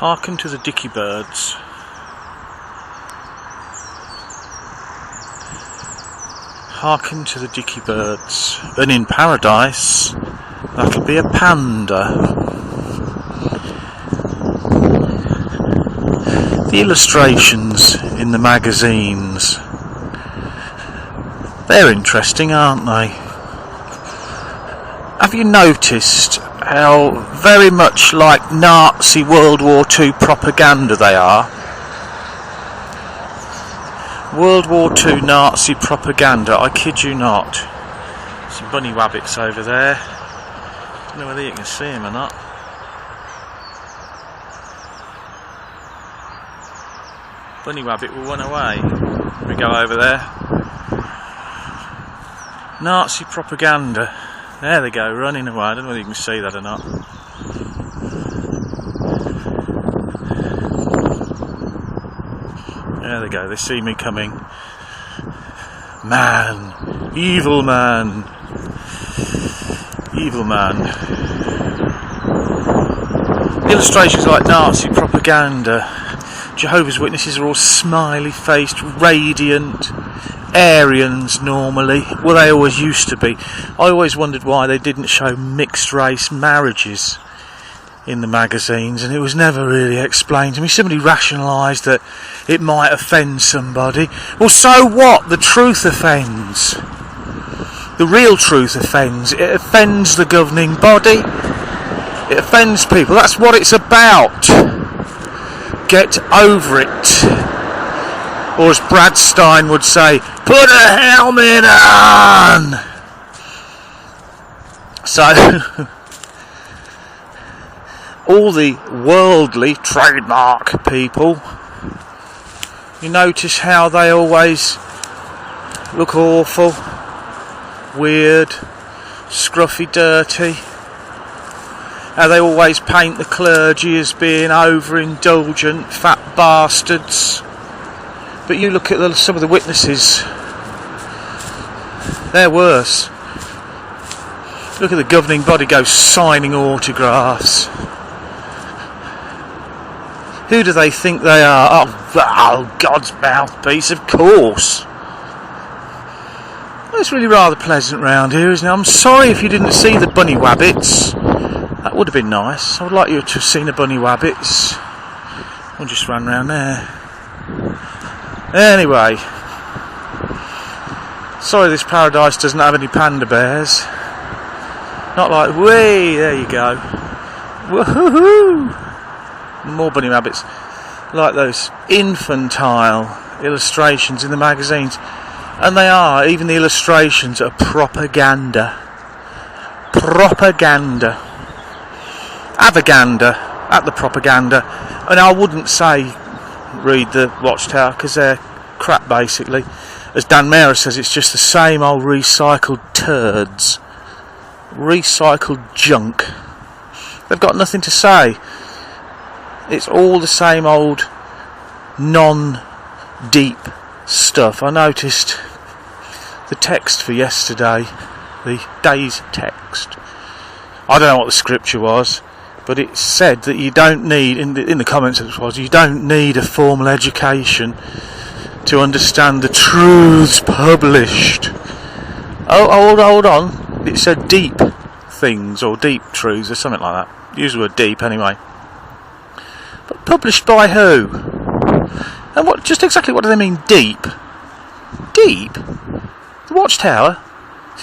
Hearken to the dicky birds. Hearken to the dicky birds. And in paradise, that'll be a panda. The illustrations in the magazines, they're interesting, aren't they? Have you noticed how very much like Nazi World War II propaganda they are? World War II Nazi propaganda, I kid you not. Some bunny rabbits over there. I don't know whether you can see them or not. Bunny rabbit will run away. We go over there. Nazi propaganda. There they go, running away. I don't know whether you can see that or not. There they go, they see me coming. Man. Evil man. Evil man. Illustrations like Nazi propaganda. Jehovah's Witnesses are all smiley-faced, radiant, Aryans normally. Well, they always used to be. I always wondered why they didn't show mixed-race marriages in the magazines, and it was never really explained to me. Somebody rationalised that it might offend somebody. Well, so what? The truth offends. The real truth offends. It offends the governing body. It offends people. That's what it's about. Get over it. Or as Brad Stein would say, put a helmet on! So, all the worldly trademark people, you notice how they always look awful, weird, scruffy, dirty. How they always paint the clergy as being overindulgent, fat bastards. But you look at some of the witnesses, they're worse. Look at the governing body go signing autographs. Who do they think they are? Oh, God's mouthpiece, of course. Well, it's really rather pleasant round here, isn't it? I'm sorry if you didn't see the bunny rabbits. That would have been nice. I would like you to have seen the bunny rabbits. I just ran round there. Anyway, sorry this paradise doesn't have any panda bears. Not like, way, there you go. Woohoo! More bunny rabbits. Like those infantile illustrations in the magazines. And they are, even the illustrations are propaganda. Propaganda. Avaganda at the propaganda. And I wouldn't say read the Watchtower, because they're crap basically. As Dan Mara says, it's just the same old recycled turds. Recycled junk. They've got nothing to say. It's all the same old non-deep stuff. I noticed the text for yesterday, the day's text. I don't know what the scripture was, but it said that you don't need, in the comments it was, you don't need a formal education to understand the truths published. Oh, hold on. It said deep things, or deep truths, or something like that. Use the word deep anyway. But published by who? And what? Just exactly what do they mean, deep? Deep? The Watchtower?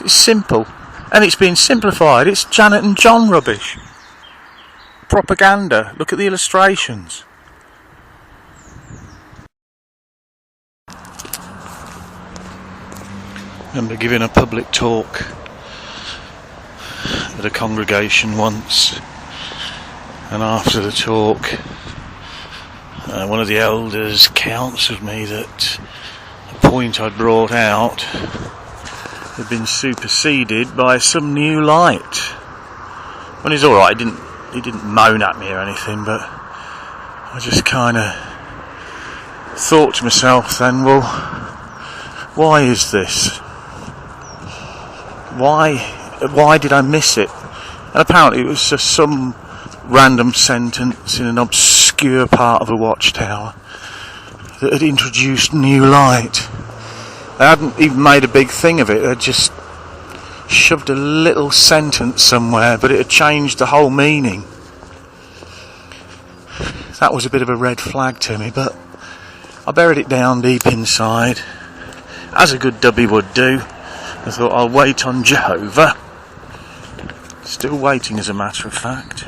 It's simple. And it's been simplified. It's Janet and John rubbish. Propaganda. Look at the illustrations. I remember giving a public talk at a congregation once, and after the talk one of the elders counselled me that the point I'd brought out had been superseded by some new light. Well, he's alright, he didn't moan at me or anything, but I just kind of thought to myself then, well, why is this? Why did I miss it? And apparently it was just some random sentence in an obscure obscure part of a watchtower that had introduced new light. They hadn't even made a big thing of it, they'd just shoved a little sentence somewhere, but it had changed the whole meaning. That was a bit of a red flag to me, but I buried it down deep inside, as a good dubby would do. I thought I'll wait on Jehovah. Still waiting, as a matter of fact.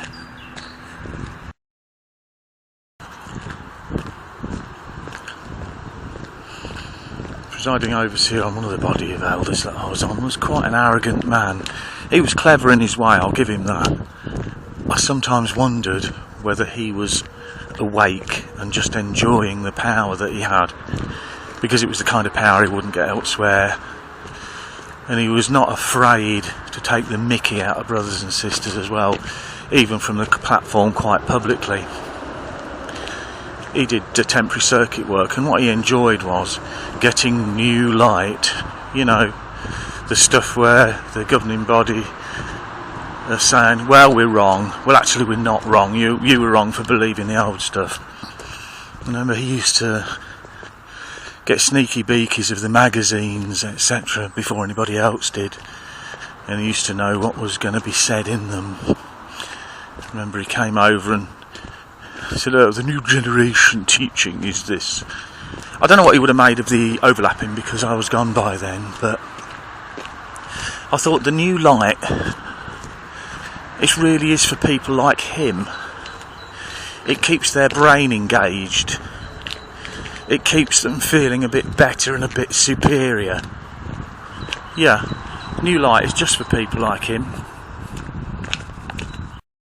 Presiding overseer on one of the body of elders that I was on was quite an arrogant man. He was clever in his way, I'll give him that. I sometimes wondered whether he was awake and just enjoying the power that he had, because it was the kind of power he wouldn't get elsewhere, and he was not afraid to take the mickey out of brothers and sisters as well, even from the platform quite publicly. He did the temporary circuit work, and what he enjoyed was getting new light. You know, the stuff where the governing body are saying, well, we're wrong. Well, actually, we're not wrong. You were wrong for believing the old stuff. I remember he used to get sneaky beakies of the magazines, etc., before anybody else did. And he used to know what was going to be said in them. I remember he came over and said, oh, the new generation teaching is this. I don't know what he would have made of the overlapping, because I was gone by then, but I thought the new light, it really is for people like him. It keeps their brain engaged. It keeps them feeling a bit better and a bit superior. Yeah, new light is just for people like him.